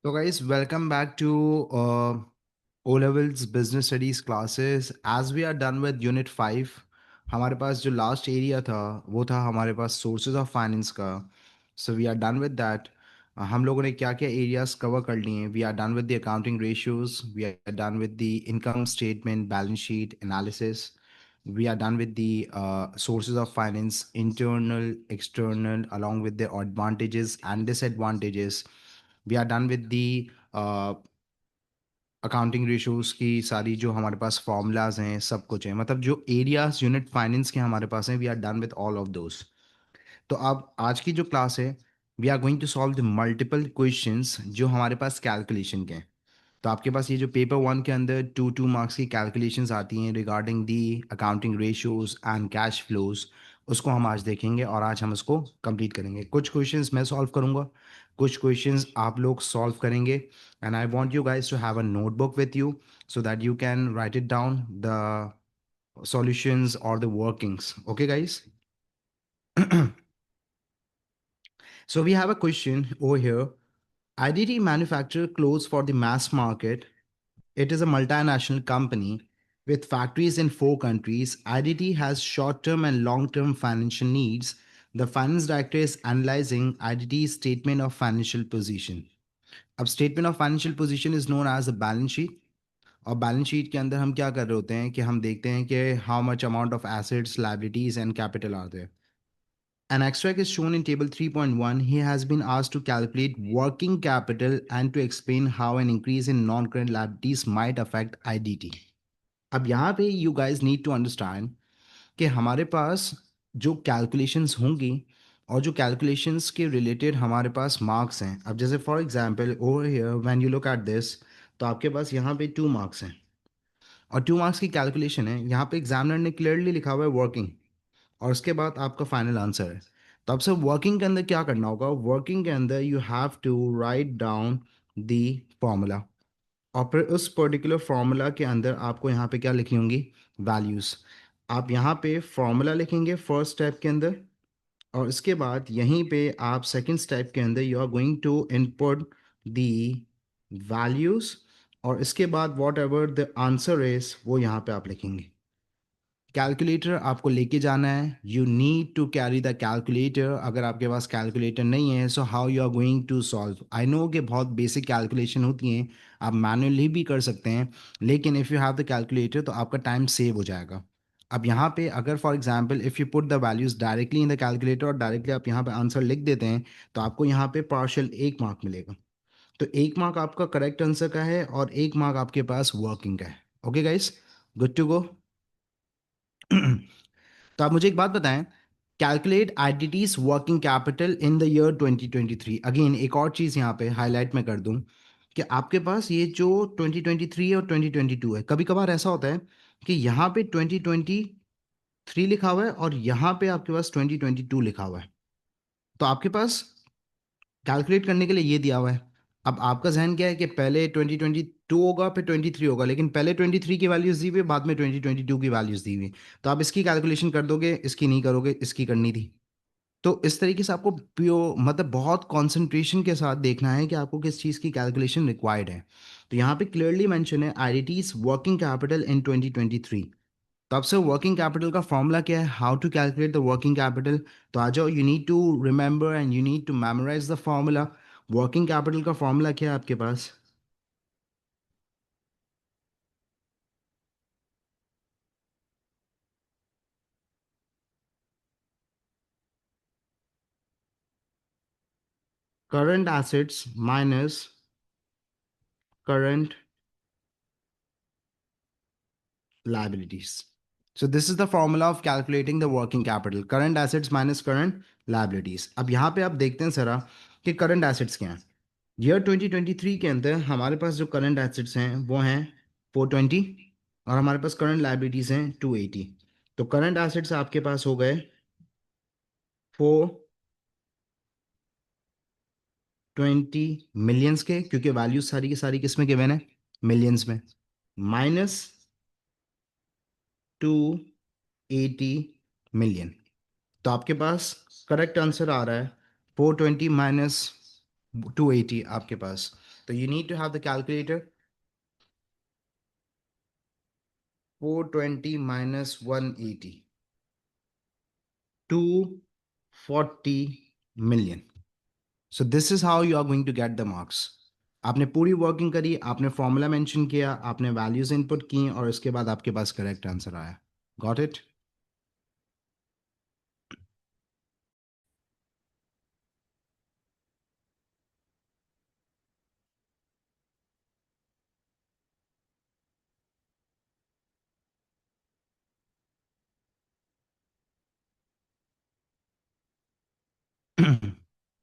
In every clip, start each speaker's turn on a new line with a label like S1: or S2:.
S1: So, guys, welcome back to O Levels Business Studies classes. As we are done with Unit 5, हमारे पास जो last area था वो था हमारे पास सोर्सेज ऑफ फाइनेंस का. So we are done with that. हम लोगों ने क्या क्या एरियाज कवर कर लिए हैं. We are done with the accounting ratios, we are done with the income statement, balance sheet analysis, we are done with the sources of finance, internal, external, along with their advantages and disadvantages. We are done with the accounting ratios की सारी जो हमारे पास formulas हैं, सब कुछ है. मतलब जो एरियाज यूनिट फाइनेंस के हमारे पास हैं, we are done with all of those. तो अब आज की जो क्लास है, we are going to solve the multiple questions जो हमारे पास कैलकुलेशन के हैं. तो आपके पास ये जो पेपर वन के अंदर टू टू मार्क्स की कैलकुलेशंस आती हैं regarding the accounting ratios and cash flows, उसको हम आज देखेंगे और आज हम उसको कंप्लीट करेंगे. कुछ क्वेश्चंस मैं सॉल्व करूंगा, कुछ क्वेश्चंस आप लोग सॉल्व करेंगे. And I want you guys to have a notebook with you so that you can write it down the solutions or the workings. Okay, guys? So we have a question over here. IDT manufacture clothes for the mass market. It is a multinational company with factories in 4 countries. IDT has short term and long term financial needs. The finance director is analyzing IDT's statement of financial position. अब statement of financial position is known as a balance sheet. और balance sheet के अंदर हम क्या कर रहे होते हैं कि हम देखते हैं कि how much amount of assets, liabilities and capital are there. An extract is shown in table 3.1. He has been asked to calculate working capital and to explain how an increase in non-current liabilities might affect IDT. अब यहाँ पे you guys need to understand कि हमारे पास जो calculations होंगी और जो कैलकुलेशंस के रिलेटेड हमारे पास मार्क्स हैं. अब जैसे for example over here when you look at this, तो आपके पास यहाँ पे 2 मार्क्स हैं और 2 मार्क्स की कैलकुलेशन है. यहाँ पे एग्जामिनर ने क्लियरली लिखा हुआ है वर्किंग और उसके बाद आपका फाइनल आंसर है. तो आपसे वर्किंग के अंदर क्या करना होगा, वर्किंग के अंदर you have to write down the formula और फिर उस पर्टिकुलर फॉर्मूला के अंदर आपको यहाँ पे क्या लिखनी होंगी, वैल्यूज़. आप यहाँ पे फॉर्मूला लिखेंगे फर्स्ट स्टेप के अंदर और इसके बाद यहीं पे आप सेकंड स्टेप के अंदर you are going to input the values और इसके बाद whatever the answer is वो यहाँ पे आप लिखेंगे. कैलकुलेटर आपको लेके जाना है. You need to carry the calculator. अगर आपके पास कैलकुलेटर नहीं है, so how you are going to solve. I know कि बहुत बेसिक कैलकुलेशन होती हैं, आप मैनुअली भी कर सकते हैं, लेकिन if you have the calculator तो आपका टाइम सेव हो जाएगा. अब यहाँ पे अगर for example if you put the values directly in the calculator और डायरेक्टली आप यहाँ पे आंसर लिख देते हैं, तो आपको यहाँ पे पार्शियल 1 मार्क मिलेगा. तो 1 मार्क आपका करेक्ट आंसर का है और 1 मार्क आपके पास वर्किंग का है. Okay guys, good to go. तो आप मुझे एक बात बताएं, calculate its working capital in the year 2023. Again एक और चीज़ यहाँ पे हाईलाइट मैं कर दूं कि आपके पास ये जो 2023 और 2022 है, कभी कभार ऐसा होता है कि यहाँ पे 2023 लिखा हुआ है और यहाँ पे आपके पास 2022 लिखा हुआ है. तो आपके पास कैलकुलेट करने के लिए ये दिया हुआ है. अब आपका जहन क्या है कि पहले 2022 होगा फिर 23 होगा, लेकिन पहले 23 की वैल्यूज़ दी हुई है, बाद में 2022 की वैल्यूज़ दी हुई है. तो आप इसकी कैलकुलेशन कर दोगे, इसकी नहीं करोगे, इसकी करनी थी. तो इस तरीके से आपको प्योर मतलब बहुत कंसंट्रेशन के साथ देखना है कि आपको किस चीज़ की कैलकुलेशन रिक्वायर्ड है. तो यहाँ पे क्लियरली मेंशन है आईडीटीज वर्किंग कैपिटल इन 2023. तो आपसे वर्किंग कैपिटल का फॉर्मूला क्या है, how to calculate the working capital. तो आ जाओ, you need to remember and you need to memorise the formula. Working capital का फॉर्मूला क्या है आपके पास, current assets minus current liabilities. So this is the formula of calculating the working capital. Current assets minus current liabilities. अब यहाँ पे आप देखते हैं सरा कि करंट एसेट्स क्या हैं. ईयर 2023 के अंदर हमारे पास जो करंट एसेट्स हैं वो हैं 420 और हमारे पास करंट लाइबिलिटीज हैं 280. तो करंट एसेट्स आपके पास हो गए 420 मिलियंस के, क्योंकि वैल्यूज सारी की सारी किस में गिवन है, मिलियंस में, माइनस 280 मिलियन. तो आपके पास करेक्ट आंसर आ रहा है 420 माइनस 280 आपके पास. So you need to have the calculator. 420 minus 180. 240 million. So this is how you are going to get the marks. आपने पूरी वर्किंग करी, आपने फॉर्मूला मेंशन किया, आपने वैल्यूज इनपुट की और उसके बाद आपके पास करेक्ट आंसर आया. Got it?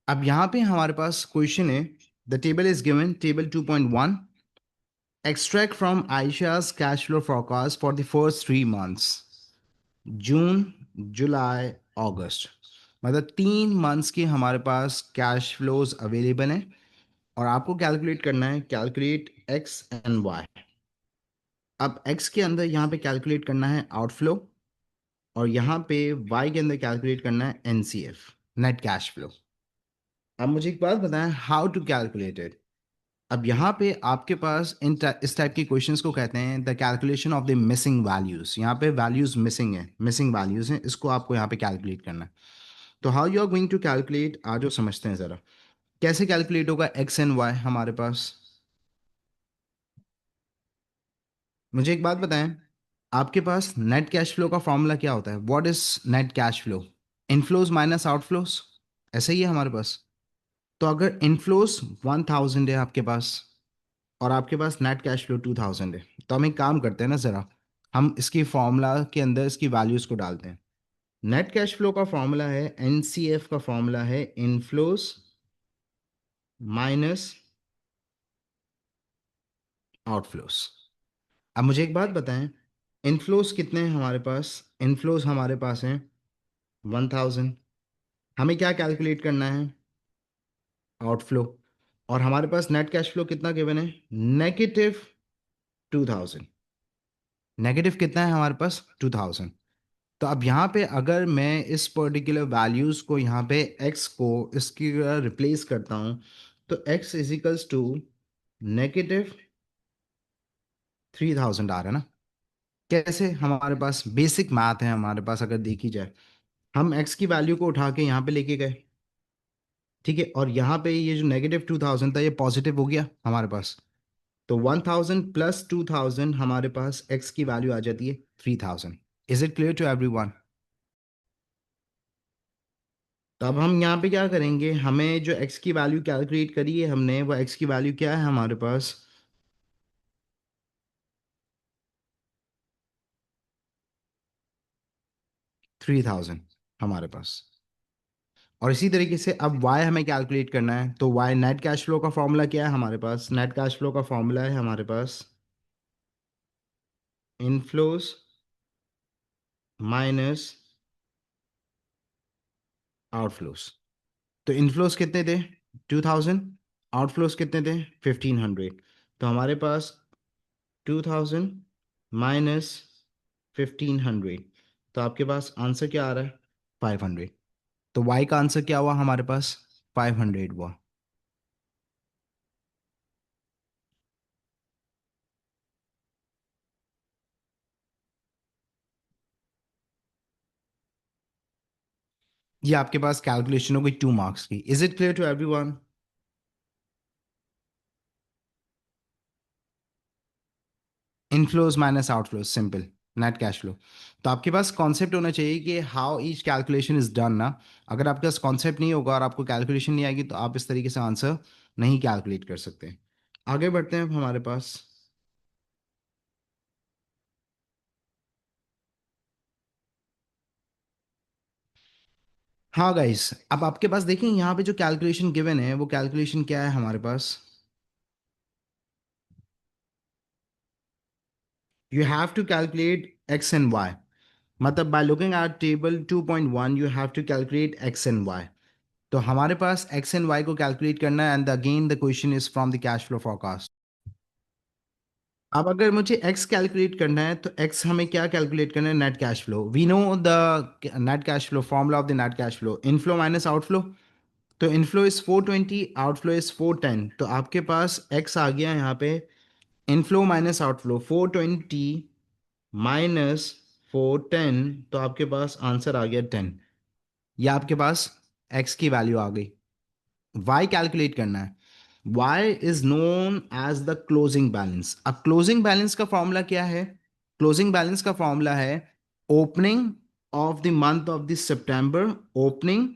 S1: अब यहाँ पे हमारे पास क्वेश्चन है. The table is given, table 2.1. Extract from Aisha's cash flow forecast for the first 3 months. जून, जुलाई, अगस्त. मतलब 3 मंथ्स के हमारे पास कैश फ्लोज अवेलेबल हैं और आपको कैलकुलेट करना है, कैलकुलेट एक्स एंड वाई. अब एक्स के अंदर यहाँ पे कैलकुलेट करना है आउटफ्लो और यहाँ पे वाई के अंदर कैलकुलेट करना है एनसीएफ, नेट कैश फ्लो. अब मुझे एक बात बताएं, हाउ टू कैलकुलेट इट. अब यहाँ पे आपके पास इस टाइप के क्वेश्चंस को कहते हैं the calculation of the missing values. यहाँ पे वैल्यूज मिसिंग है, मिसिंग वैल्यूज हैं, इसको आपको यहाँ पे कैलकुलेट करना है. तो how you are going to calculate, आज जो समझते हैं ज़रा कैसे कैलकुलेट होगा एक्स एंड वाई हमारे पास. मुझे एक बात बताएं, आपके पास नेट कैश फ्लो का फॉर्मूला क्या होता है? What is net cash flow? Inflows minus outflows. ऐसा ही है हमारे पास. तो अगर इनफ्लोज 1000 है आपके पास और आपके पास नेट कैश फ्लो 2000 है, तो हम एक काम करते हैं ना ज़रा, हम इसकी फॉर्मूला के अंदर इसकी वैल्यूज को डालते हैं. नेट कैश फ्लो का फॉर्मूला है, एनसीएफ का फॉर्मूला है इनफ्लोज माइनस आउटफ्लोज. अब मुझे एक बात बताएं, इनफ्लोज कितने हैं हमारे पास? इनफ्लोज हमारे पास हैं 1000. हमें क्या कैलकुलेट करना है? आउटफ्लो. और हमारे पास नेट कैश फ्लो कितना गिवन है? नेगेटिव 2000. नेगेटिव कितना है हमारे पास? 2000. तो अब यहाँ पे अगर मैं इस पर्टिकुलर वैल्यूज़ को यहाँ पे x को इसकी रिप्लेस करता हूँ, तो x इजिकल्स टू नेगेटिव 3000 आ रहा है ना. कैसे? हमारे पास बेसिक मैथ है हमारे पास, अगर देखी जाए हम x की वैल्यू को उठा के यहाँ पे लेके गए, ठीक है, और यहाँ पे ये जो नेगेटिव 2000 था ये पॉजिटिव हो गया हमारे पास. तो 1000 प्लस 2000 हमारे पास x की वैल्यू आ जाती है 3000. Is it clear to everyone? तो अब हम यहाँ पे क्या करेंगे, हमें जो x की वैल्यू कैलकुलेट करी है हमने, वो x की वैल्यू क्या है हमारे पास? 3000 हमारे पास. और इसी तरीके से अब y हमें कैलकुलेट करना है. तो y नेट कैश फ्लो का फॉर्मूला क्या है हमारे पास? नेट कैश फ्लो का फॉर्मूला है हमारे पास इनफ्लोज माइनस आउटफ्लोज. तो इनफ्लोज कितने थे? 2000. आउटफ्लोज कितने थे? 1500. तो हमारे पास 2000 माइनस 1500, तो आपके पास आंसर क्या आ रहा है? 500. तो y का आंसर क्या हुआ हमारे पास? 500 हुआ. ये आपके पास कैलकुलेशन हो गई 2 मार्क्स की. Is it clear to everyone? Inflows minus outflows, simple net cash flow. तो आपके पास कॉन्सेप्ट होना चाहिए कि how each calculation is done ना. अगर आपके पास कॉन्सेप्ट नहीं होगा और आपको कैलकुलेशन नहीं आएगी तो आप इस तरीके से आंसर नहीं कैलकुलेट कर सकते. आगे बढ़ते हैं अब हमारे पास. हाँ गाइस, अब आपके पास देखें यहाँ पे जो कैलकुलेशन गिवन है वो कैलकुलेशन क्या है हमारे पास? You have to calculate x and y. मतलब by looking at table 2.1 you have to calculate x and y. तो हमारे पास x and y को कैलकुलेट करना है and again the question is from the cash flow forecast. अब अगर मुझे x calculate करना है तो x हमें क्या कैलकुलेट करना है? Net cash flow. We know the net cash flow, formula of the net cash flow, inflow minus outflow. तो इनफ्लो इज 420, आउटफ्लो इज 410, तो आपके पास एक्स आ गया यहाँ पे, इनफ्लो माइनस आउटफ्लो 420 माइनस 410, तो आपके पास आंसर आ गया 10। या आपके पास एक्स की वैल्यू आ गई। वाई कैलकुलेट करना है। Y is known as the closing balance. अब क्लोजिंग बैलेंस का फॉर्मूला क्या है? क्लोजिंग बैलेंस का फॉर्मूला है opening of the month of the सितंबर, opening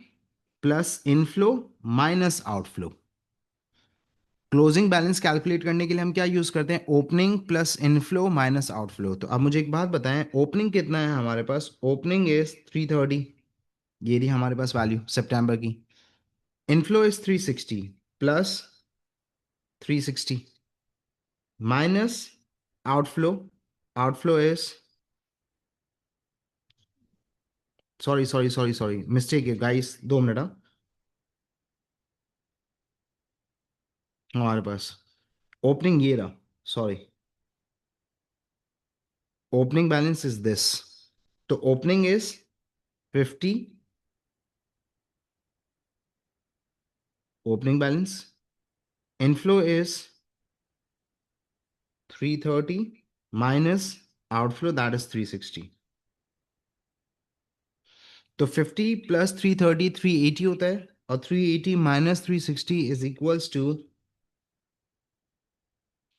S1: plus inflow minus outflow. Closing balance calculate करने के लिए हम क्या यूज करते हैं? Opening plus inflow minus outflow. तो अब मुझे एक बात बताएं, ओपनिंग कितना है हमारे पास? ओपनिंग इज 330, ये रही हमारे पास वैल्यू सितंबर की। Inflow is 360 plus 360 minus outflow, outflow is, sorry mistake है गाइस, 2 मिनट। हमारे पास ओपनिंग ये रहा, sorry, opening balance is this. तो opening is 50, opening balance, inflow is 330 minus outflow that is 360। तो 50 प्लस 330 380 होता है, और 380 minus 360 is equals to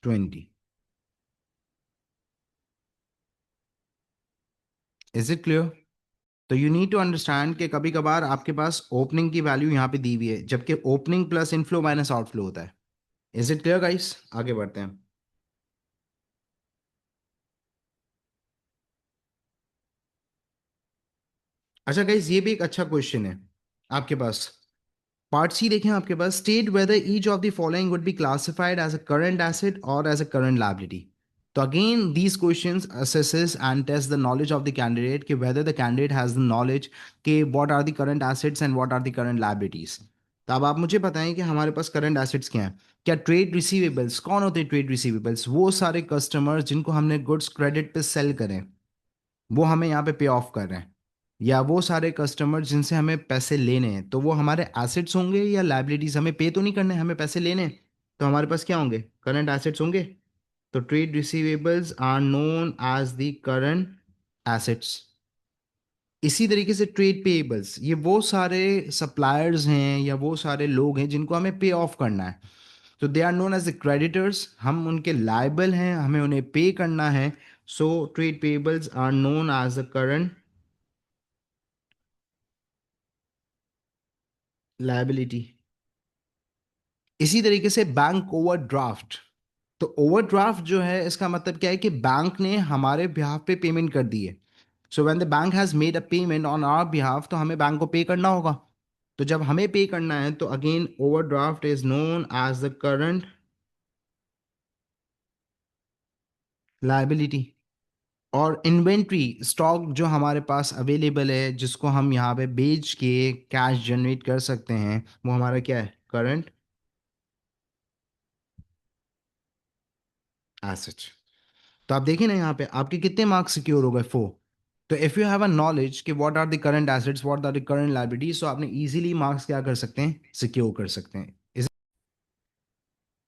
S1: 20। Is it clear? तो यू नीड टू अंडरस्टैंड कि कभी कभार आपके पास ओपनिंग की वैल्यू यहाँ पे दी हुई है, जबकि opening plus inflow minus outflow होता है। Is it clear guys? आगे बढ़ते हैं। अच्छा गाइस, ये भी एक अच्छा क्वेश्चन है आपके पास। पार्ट सी देखें आपके पास, state whether each of the following would be classified as a current asset और एज अ करंट लायबिलिटी। तो again these questions assesses and test the knowledge of the candidate, कि whether the candidate has the knowledge कि what are the current assets and what are the current liabilities। तो अब आप मुझे बताएं कि हमारे पास करंट एसेट्स क्या हैं। क्या ट्रेड रिसीवेबल्स? कौन होते हैं ट्रेड रिसीवेबल्स? वो सारे कस्टमर्स जिनको हमने गुड्स क्रेडिट पे सेल करें, वो हमें यहाँ पे पे ऑफ कर रहे हैं। या वो सारे कस्टमर जिनसे हमें पैसे लेने हैं, तो वो हमारे एसेट्स होंगे या लाइबिलिटीज? हमें पे तो नहीं करने, हमें पैसे लेने हैं, तो हमारे पास क्या होंगे? करंट एसेट्स होंगे। तो trade receivables are known as the current assets. इसी तरीके से ट्रेड पेएबल्स, ये वो सारे सप्लायर्स हैं या वो सारे लोग हैं जिनको हमें पे ऑफ करना है, तो they are known as the creditors. हम उनके लायबल हैं, हमें उन्हें पे करना है। So trade payables are known as the current liability. इसी तरीके से बैंक ओवरड्राफ्ट। तो ओवरड्राफ्ट जो है, इसका मतलब क्या है कि बैंक ने हमारे बिहाफ पे पेमेंट कर दी है। So when the bank has made a payment on our behalf, तो हमें बैंक को पे करना होगा। तो जब हमें पे करना है, तो again overdraft is known as the current liability. और इन्वेंट्री स्टॉक जो हमारे पास अवेलेबल है, जिसको हम यहाँ पे बेच के कैश जनरेट कर सकते हैं, वो हमारा क्या है? Current asset. तो आप देखिए ना, यहाँ पे आपके कितने मार्क्स सिक्योर हो गए? 4। तो if you have a knowledge कि what are the current assets, what are the current liabilities, तो आपने इजीली मार्क्स क्या कर सकते हैं? सिक्योर कर सकते हैं।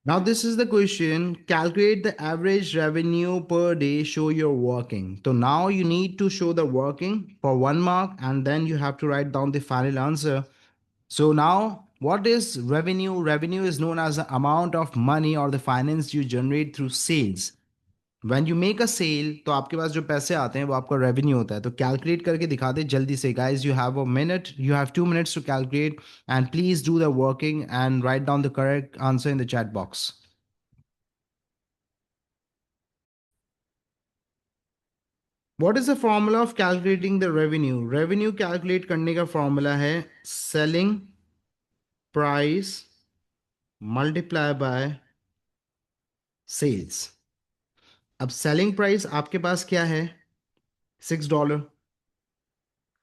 S1: Now this is the question. Calculate the average revenue per day. Show your working. So now you need to show the working for 1 mark, and then you have to write down the final answer. So now what is revenue? Revenue is known as the amount of money or the finance you generate through sales. When you make a sale, तो आपके पास जो पैसे आते हैं वो आपका revenue होता है। तो कैलकुलेट करके दिखा दे जल्दी से guys. You have a minute, you have 2 minutes to calculate, and please do the working and write down the correct answer in the chat box. What is the formula of calculating the revenue? Revenue calculate करने का formula है selling price multiply by sales। अब selling price आपके पास क्या है? $6।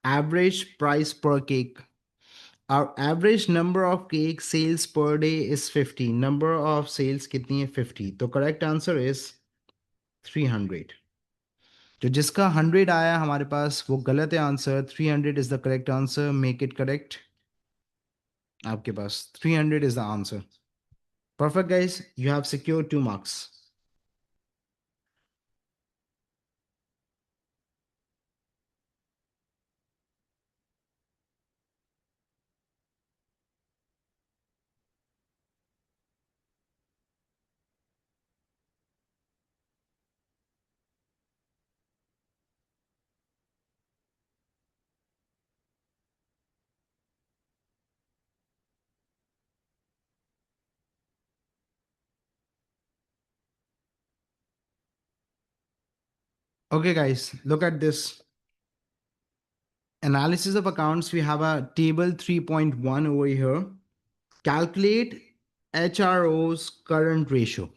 S1: Average price per cake, our average number of cake sales per day is 50। Number of sales कितनी है? 50। तो correct answer is 300। तो जिसका 100 आया हमारे पास वो गलत है answer. 300 is the correct answer, make it correct। आपके पास 300 is the answer. Perfect, guys. You have secured 2 marks. Okay, guys, look at this. Analysis of accounts. We have a table 3.1 over here. Calculate HRO's current ratio.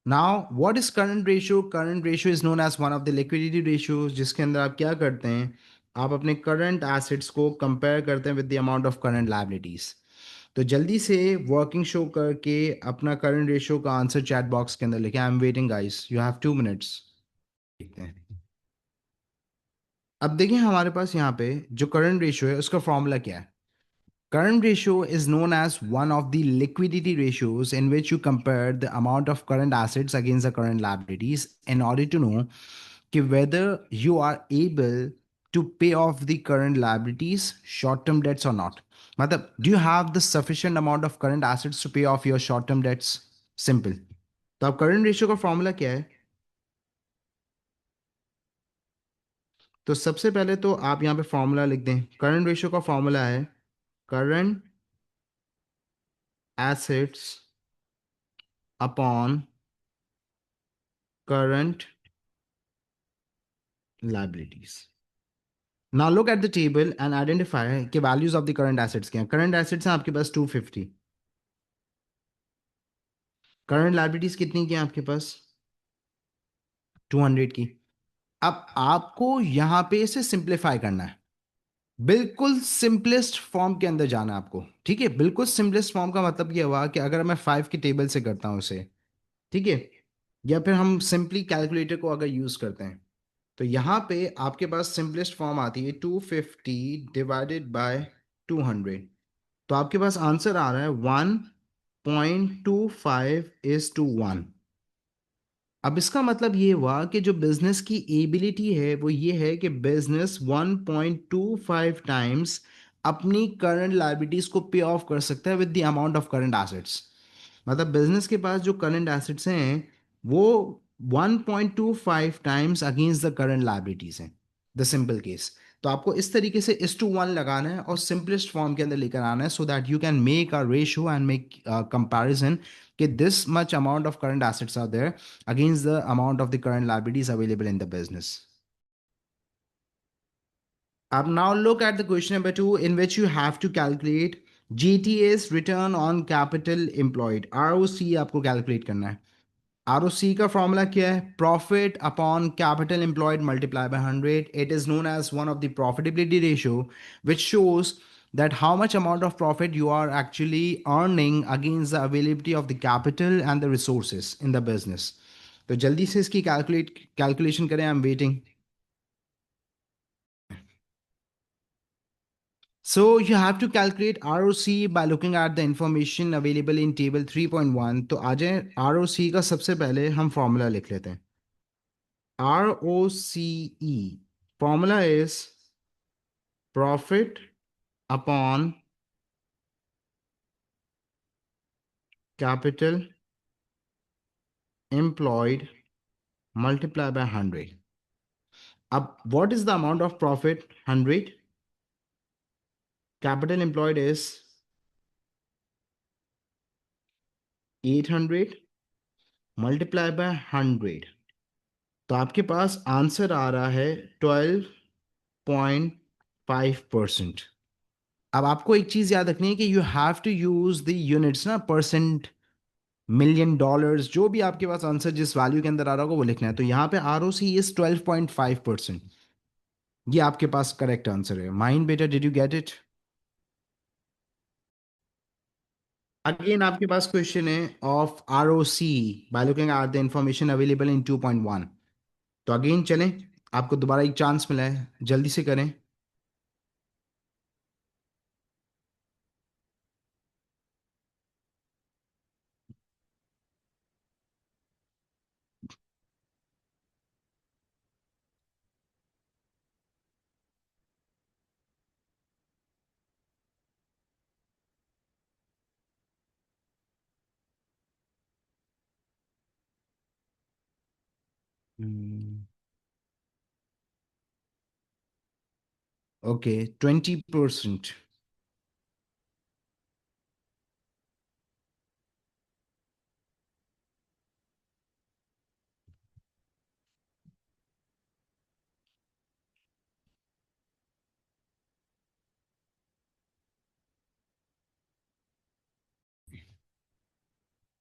S1: Now, what is current ratio? Current ratio is known as one of the liquidity ratios, जिसके अंदर आप क्या करते हैं, आप अपने current assets को compare करते हैं with the amount of current liabilities. तो जल्दी से वर्किंग शो करके अपना करंट रेशियो का आंसर चैट बॉक्स के अंदर लिखे. I am waiting guys, you have 2 minutes. देखते हैं. अब देखिए हमारे पास यहाँ पे जो करंट रेशियो है उसका फॉर्मूला क्या है. Current ratio is known as one of the liquidity ratios in which you compare the amount of current assets against the current liabilities in order to know कि whether you are able to pay off the current liabilities, short-term debts or not. मतलब do you have the sufficient amount of current assets to pay off your short-term debts? Simple. तो अब current ratio का formula क्या है. तो सबसे पहले तो आप यहाँ पे फॉर्मूला लिख दें. करंट रेशियो का फॉर्मूला है current assets upon current liabilities. Now look at the table and identify कि values of the current assets क्या हैं. Current assets हैं आपके पास 250. Current liabilities कितनी की हैं आपके पास 200 की. अब आपको यहाँ पे इसे सिंप्लीफाई करना है. बिल्कुल सिंपलेस्ट फॉर्म के अंदर जाना है आपको. ठीक है, बिल्कुल सिंपलेस्ट फॉर्म का मतलब ये हुआ कि अगर मैं 5 की टेबल से करता हूँ उसे, ठीक है, या फिर हम सिंपली कैलकुलेटर को अगर यूज करते हैं, तो यहाँ पे आपके पास सिंपलेस्ट फॉर्म आती है 250 डिवाइडेड बाय 200. तो आपके पास आंसर आ रहा है 1.25:1. अब इसका मतलब ये हुआ कि जो बिजनेस की एबिलिटी है वो ये है कि बिजनेस 1.25 टाइम्स अपनी करंट लाइबिलिटीज को पे ऑफ कर सकता है with the amount of current assets. मतलब बिजनेस के पास जो करंट एसेट्स हैं वो 1.25 times against the current liabilities हैं. The simple case. तो आपको इस तरीके से 1:1 लगाना है और सिंपलेस्ट फॉर्म के अंदर लेकर आना है so that you can make a ratio and make comparison कि this much amount of current assets are there against the amount of the current liabilities available in the business. Now look at the question number 2 in which you have to calculate GTA's return on capital employed. ROC आपको calculate करना है. ROC का formula क्या है? Profit upon capital employed multiplied by 100. It is known as one of the profitability ratio which shows that how much amount of profit you are actually earning against the availability of the capital and the resources in the business. तो जल्दी से इसकी calculation करें. I am waiting. So you have to calculate ROC by looking at the information available in table 3.1. तो आ जाए ROC का सबसे पहले हम फॉर्मूला लिख लेते हैं. ROCE formula is profit upon capital employed multiplied by 100. अब what is the amount of profit? 100. Capital employed is 800 multiplied by 100. तो आपके पास आंसर आ रहा है 12.5%. अब आपको एक चीज याद रखनी है कि you have to use the units ना, परसेंट, मिलियन, डॉलर्स, जो भी आपके पास आंसर जिस वैल्यू के अंदर आ रहा होगा वो लिखना है. तो यहाँ पे ROC इज 12.5%. ये आपके पास करेक्ट आंसर है. माइंड बेटा, did you get it? Again आपके पास क्वेश्चन है of ROC by looking at the information available in 2.1. तो अगेन चलें, आपको दोबारा एक चांस मिला है, जल्दी से करें. ओके, 20%।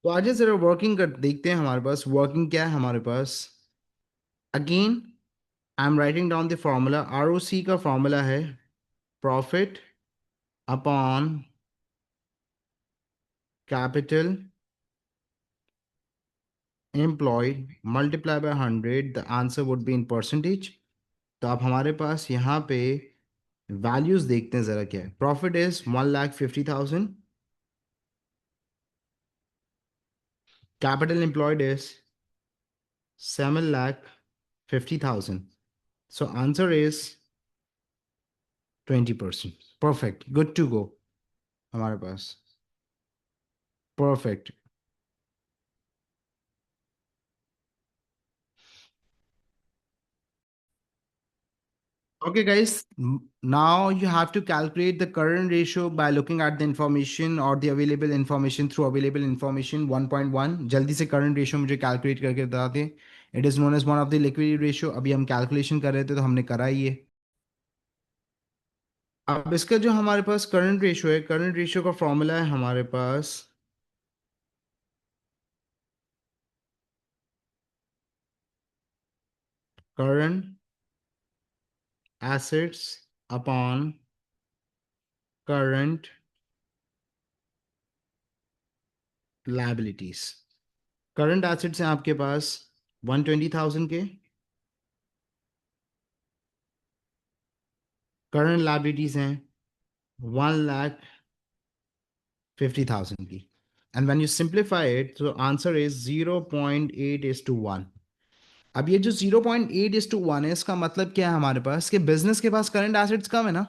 S1: तो आज जरा वर्किंग कर देखते हैं, हमारे पास वर्किंग क्या है हमारे पास। Again I am writing down the formula. ROC का फॉर्मूला है profit upon capital employed multiply by 100। The answer would be in percentage. तो आप हमारे पास यहाँ पे वैल्यूज देखते हैं जरा क्या है। Profit is 1,50,000। Capital employed is 7,50,000। So answer is 20%। Perfect, good to go हमारे पास। Perfect. Okay, guys. Now you have to calculate the current ratio by looking at the information or the available information through available information 1.1। जल्दी से current ratio मुझे calculate करके बता दें। It is known as one of the liquidity ratio। अभी हम calculation कर रहे थे तो हमने करा ही है। अब इसका जो हमारे पास current ratio है, current ratio का formula है हमारे पास current assets upon current liabilities। Current assets हैं आपके पास 120,000 के। करंट लाइबिलिटीज हैं 1,50,000 की। And when you simplify it तो आंसर इज 0.8:1। अब ये जो 0.8:1 है, इसका मतलब क्या है हमारे पास कि बिजनेस के पास करंट एसेट्स कम है ना,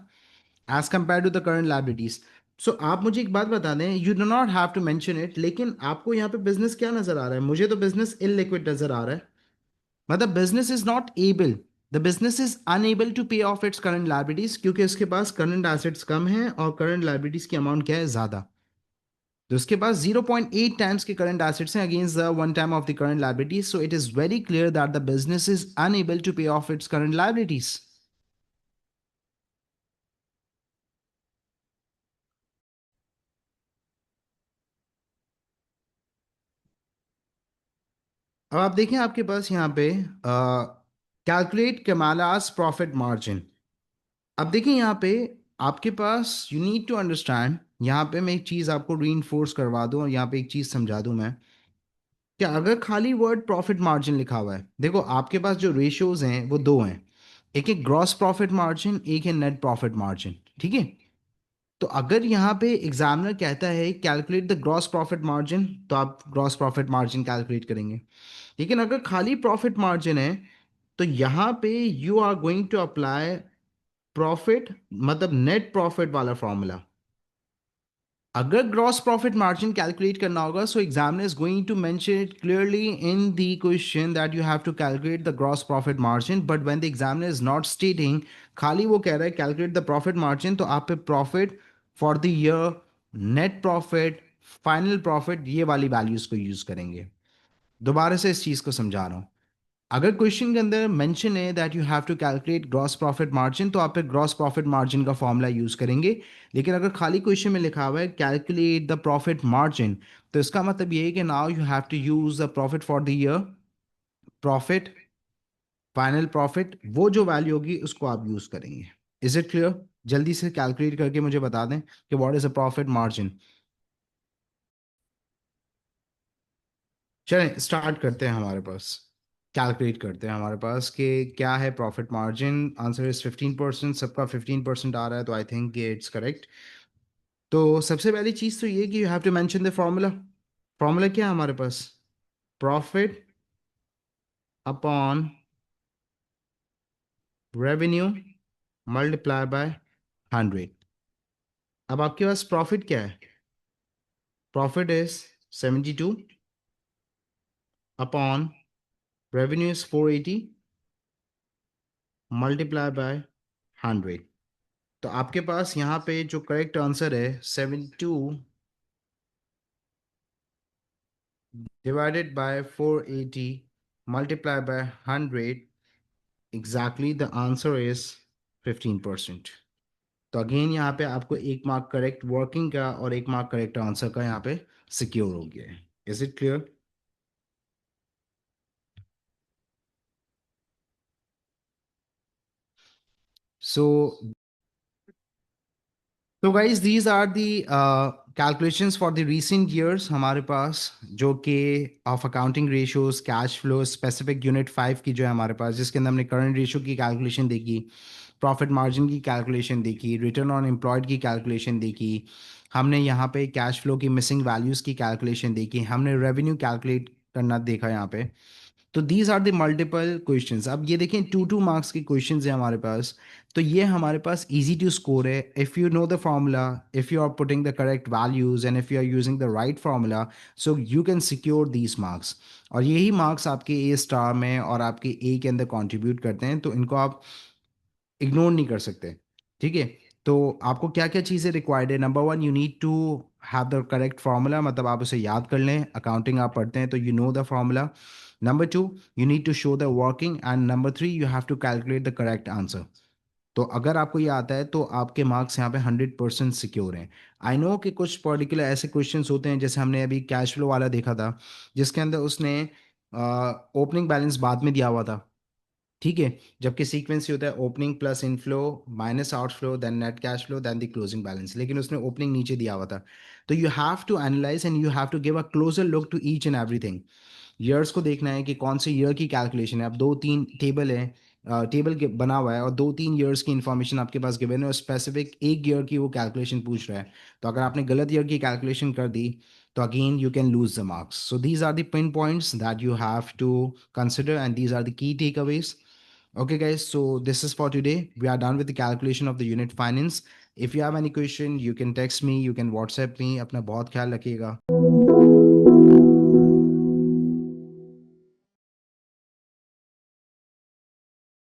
S1: as compare to the current liabilities. So आप मुझे एक बात बता दें, you do not have to mention it, लेकिन आपको यहाँ पे बिजनेस क्या नजर आ रहा है? मुझे तो बिजनेस इलिक्विड नजर आ रहा है। मतलब business is not able, the business is unable to pay off its current liabilities, क्योंकि उसके पास करंट एसेट्स कम है और करंट लाइबिलिटीज की अमाउंट क्या है? ज्यादा। तो उसके पास 0.8 टाइम्स के करंट एसेट्स हैं against the one time of the current liabilities. So it is very clear that the business is unable to pay off its current liabilities. अब आप देखें आपके पास यहाँ पे कैलकुलेट कमालास प्रॉफिट मार्जिन। अब देखिए यहाँ पे आपके पास यू नीड टू अंडरस्टैंड, यहाँ पे मैं एक चीज़ आपको री करवा दूं और यहाँ पे एक चीज़ समझा दूं मैं, कि अगर खाली वर्ड प्रॉफिट मार्जिन लिखा हुआ है, देखो आपके पास जो रेशियोज हैं वो दो हैं। एक है ग्रॉस प्रॉफिट मार्जिन, एक है नेट प्रॉफिट मार्जिन, ठीक है। तो अगर यहाँ पे एग्जामिनर कहता है calculate the gross profit margin, तो आप ग्रॉस प्रॉफिट मार्जिन कैलकुलेट करेंगे। लेकिन अगर खाली प्रॉफिट मार्जिन है तो यहाँ पे you are going to apply profit, मतलब नेट प्रॉफिट वाला फॉर्मूला। अगर ग्रॉस प्रॉफिट मार्जिन कैलकुलेट करना होगा, so examiner is going to mention it clearly in the question that you have to calculate the gross profit margin. But when the examiner is not stating, खाली वो कह रहा है calculate the profit margin, तो आप पे profit for the year, net profit, final profit, ये वाली वैल्यूज को यूज करेंगे। दोबारा से इस चीज को समझा रहा हूँ। अगर क्वेश्चन के अंदर मेंशन है that you have to calculate gross profit margin, तो आप फिर ग्रॉस प्रॉफिट मार्जिन का फॉर्मूला यूज करेंगे। लेकिन अगर खाली क्वेश्चन में लिखा हुआ है कैलकुलेट द प्रॉफिट मार्जिन, तो इसका मतलब ये है कि now you have to use the profit for the year, profit, final profit, वो जो वैल्यू होगी उसको आप यूज करेंगे। Is it clear? जल्दी से कैलकुलेट करके मुझे बता दें कि what is a profit margin. चलें स्टार्ट करते हैं, हमारे पास कैलकुलेट करते हैं हमारे पास कि क्या है प्रॉफिट मार्जिन। Answer is 15%। सबका 15% आ रहा है, तो आई थिंक इट्स करेक्ट। तो सबसे पहली चीज़ तो ये कि you have to mention the formula. Formula क्या है हमारे पास? Profit upon revenue multiply by 100। अब आपके पास प्रॉफिट क्या है? Profit is 72 upon Revenue is 480 multiply by 100. तो आपके पास यहाँ पे जो करेक्ट आंसर है 72 divided by 480 multiply by 100. Exactly, the answer is 15%. तो अगेन यहाँ पे आपको एक मार्क करेक्ट वर्किंग का और एक मार्क करेक्ट आंसर का यहाँ पे सिक्योर हो गया है. Is it clear? सो तो guys these are the calculations for the recent years हमारे पास, जो कि of accounting ratios, cash flow, specific unit 5 की जो है हमारे पास, जिसके अंदर हमने करंट रेशियो की कैलकुलेशन देखी, प्रॉफिट मार्जिन की कैलकुलेशन देखी, रिटर्न ऑन एम्प्लॉयड की कैलकुलेशन देखी, हमने यहाँ पे कैश फ्लो की मिसिंग वैल्यूज़ की कैलकुलेशन देखी, हमने रेवेन्यू कैलकुलेट करना देखा यहाँ पे. तो these are the multiple questions. अब ये देखें 2 2 मार्क्स के क्वेश्चंस हैं हमारे पास. तो ये हमारे पास इजी टू स्कोर है if you know the formula, if you are putting the correct values and if you are using the right formula, so you can secure these marks. और यही मार्क्स आपके ए स्टार में और आपके ए के अंदर contribute करते हैं, तो इनको आप इग्नोर नहीं कर सकते. ठीक है. तो आपको क्या क्या चीज़ें रिक्वायर्ड है? Number one, you need to have the correct formula, मतलब आप उसे याद कर लें. अकाउंटिंग आप पढ़ते हैं तो you know the formula. Number two, you need to show the working. And number three, you have to calculate the correct answer. तो अगर आपको ये आता है तो आपके मार्क्स यहाँ पे 100% सिक्योर हैं. आई नो कि कुछ पर्टिकुलर ऐसे क्वेश्चंस होते हैं, जैसे हमने अभी कैश फ्लो वाला देखा था, जिसके अंदर उसने ओपनिंग बैलेंस बाद में दिया हुआ था. ठीक है. जबकि सीक्वेंस ये होता है opening plus inflow minus outflow then net cash flow then the closing balance, लेकिन उसने ओपनिंग नीचे दिया हुआ था. तो you have to analyse and you have to give a closer look to each and everything. Years को देखना है कि कौन से ईयर की कैलकुलेशन है. अब 2 3 टेबल है, टेबल के बना हुआ है और 2 3 ईयर्स की इन्फॉर्मेशन आपके पास गिवन है और स्पेसिफिक एक ईयर की वो कैलकुलेशन पूछ रहा है. तो अगर आपने गलत ईयर की कैलकुलेशन कर दी तो again you can lose the marks. So these are the pin points that you have to consider and these are the key takeaways. Okay guys, so this is for today. We are done with the calculation of the unit finance. If you have any question, you can text me, you can WhatsApp me. अपना बहुत ख्याल रखिएगा.